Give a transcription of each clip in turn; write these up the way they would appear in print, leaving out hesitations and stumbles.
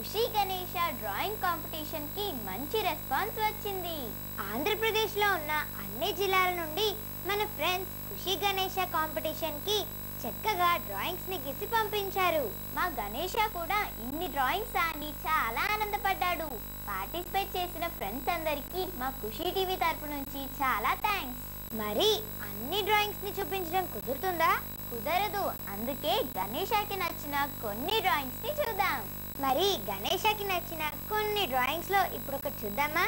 ఖుషి Ganesha drawing competition కి మంచి response వచ్చింది. ఆంధ్రప్రదేశ్ లో ఉన్న అన్ని జిల్లాల నుండి మన ఫ్రెండ్స్ ఖుషి గణేష కాంపిటీషన్ కి చక్కగా డ్రాయింగ్స్ ని గీసి పంపించారు. మా గణేష కూడా ఇన్ని డ్రాయింగ్స్ అని చాలా ఆనందపడ్డాడు. పార్టిసిపేట్ చేసిన ఫ్రెండ్స్ అందరికీ మా ఖుషి టీవీ తరపు నుంచి చాలా థ్యాంక్స్. మరి అన్ని డ్రాయింగ్స్ ని చూపించడం కుదురుతుందా? కుదరదు. అందుకే గణేషకి నచ్చిన కొన్ని డ్రాయింగ్స్ ని చూద్దాం. మరి గణేషకి నచ్చిన కొన్ని డ్రాయింగ్స్ లో ఇప్పుడు ఒక చూద్దామా?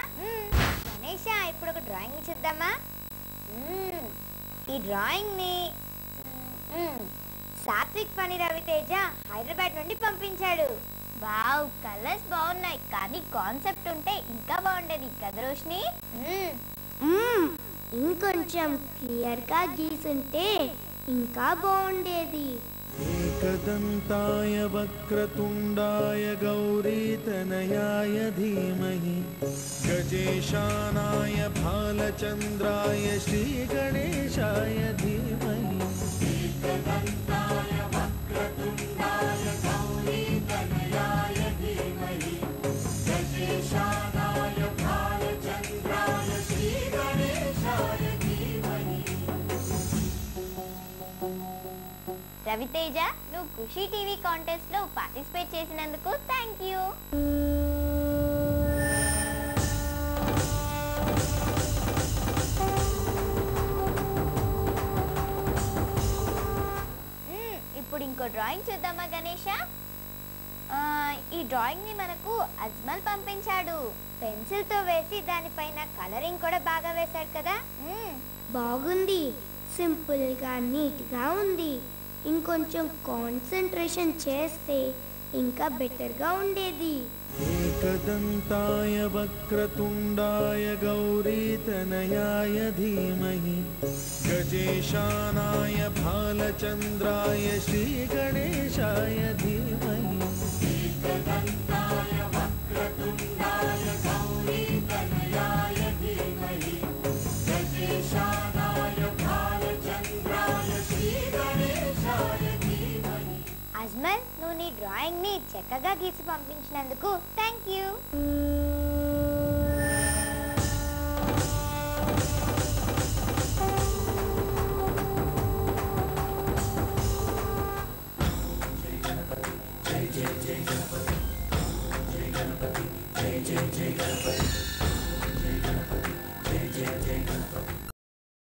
గణేష ఇప్పుడు ఒక డ్రాయింగ్ చూద్దామా? ఈ డ్రాయింగ్ ని సాత్విక్ ఫణి రవితేజ హైదరాబాద్ నుండి పంపించాడు. వావ్, కలర్స్ బాగున్నాయి, కానీ కాన్సెప్ట్ ఉంటే ఇంకా బాగుండేది కదా రోష్ని? ఇంకొంచెం క్లియర్ గా గీసుంటే ఇంకా బాగుండేది. एकदन्ताय वक्रतुण्डाय गौरीतनयाय धीमहि गजेशानाय भालचन्द्राय श्रीगणेशाय धीमहि। एकदन्ताय वक्रतुण्डाय गौरीतनयाय धीमहि गजेशानाय भालचन्द्राय श्रीगणेशाय धीमहि। రవితేజ, నువ్వు ఖుషి టీవీ కాంటెస్ట్ లో పార్టిసిపేట్ చేసినందుకు థ్యాంక్ యూ. ఇప్పుడు ఇంకో డ్రాయింగ్ చూద్దామా గణేష? ఈ డ్రాయింగ్ ని మనకు అజ్మల్ పంపించాడు. పెన్సిల్ తో వేసి దానిపైన కలరింగ్ కూడా బాగా వేశాడు కదా? బాగుంది, సింపుల్ గా నీట్ గా ఉంది. ఇంకొంచెం కాన్సంట్రేషన్ చేస్తే ఇంకా బెటర్ గా ఉండేది. एकदन्ताय वक्रतुण्डाय गौरीतनयाय धीमहि गजेशानाय भालचन्द्राय श्रीगणेशाय धीमहि। एकदन्ताय वक्रतुण्डाय गौरीतनयाय धीमहि गजेशानाय भालचन्द्राय श्रीगणेशाय धीमहि। అజ్మల్, నువ్వు నీ డ్రాయింగ్ ని చక్కగా గీసి పంపించినందుకు థ్యాంక్ యూ.